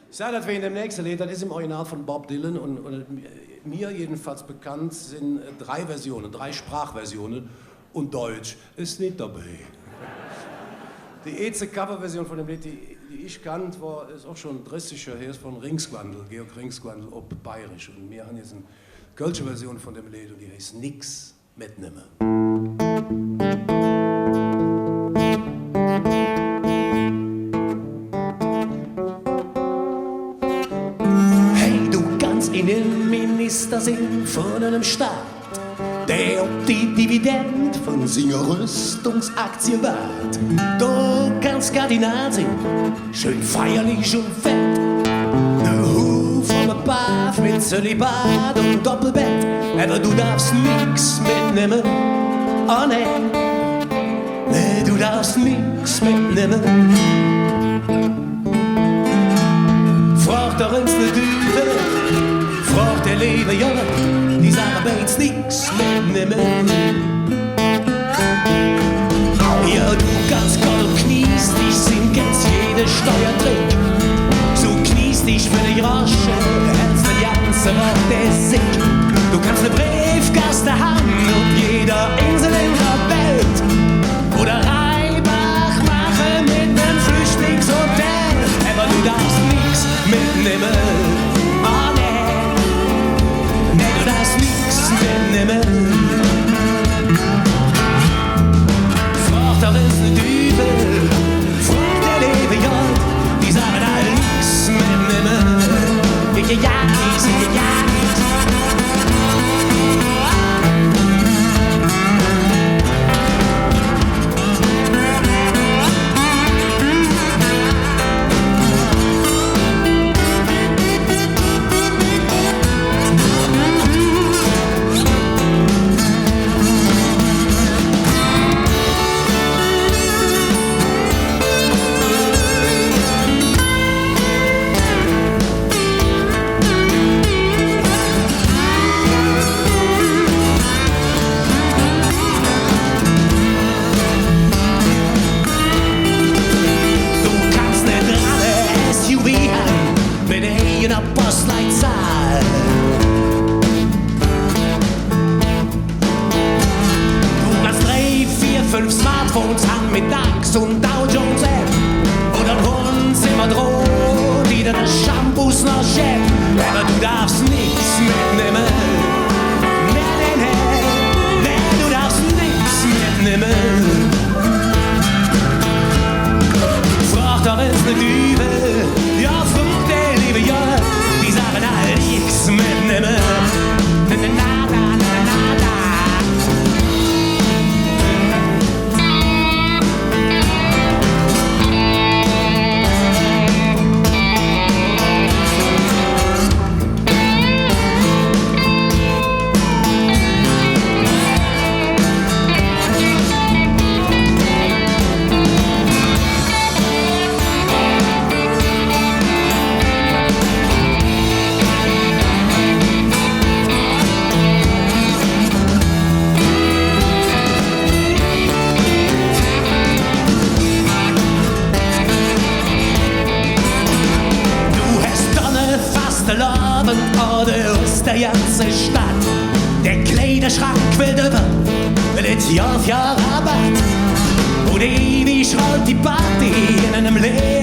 Ich sage das wegen dem nächsten Lied, das ist im Original von Bob Dylan und mir jedenfalls bekannt sind 3 Versionen, 3 Sprachversionen und Deutsch ist nicht dabei. Die erste Coverversion von dem Lied, die ich kannte, ist auch schon 30 Jahre her, ist von Ringsquandl, Georg Ringsquandl, ob bayerisch. Und wir haben jetzt eine kölsche Version von dem Lied und die heißt Nix mitnehmen. Innenminister sind von einem Staat, der ob die Dividende von seiner Rüstungsaktie wart. Du kannst Kardinal sein, schön feierlich und fett. Der Huf von der Paf mit Zölibat und Doppelbett. Aber du darfst nix mitnehmen, oh ne, nee, du darfst nix mitnehmen. Fragt doch ins ne Düte, fragt der liebe Junge, die sagen aber jetzt nix mitnehmen. Ja, du ganz Gott und kniest dich, sind ganz jede Steuertrick. So kniest dich für die Rosche, hältst den ganzen Ort der Sick. Du kannst ne Briefkaste haben und jeder Insel in der Welt. Oder Reibach machen mit nem Flüchtlingshotel. Aber du darfst nix mitnehmen. Du darfst nix mitnehmen. Fragt doch ins ne Dübel, fragt der liebe Jod, die sagen all nix mitnehmen. Ich ja nix, ich ja nix. Jahr Rabatt und ewig rollt die Party in einem leeren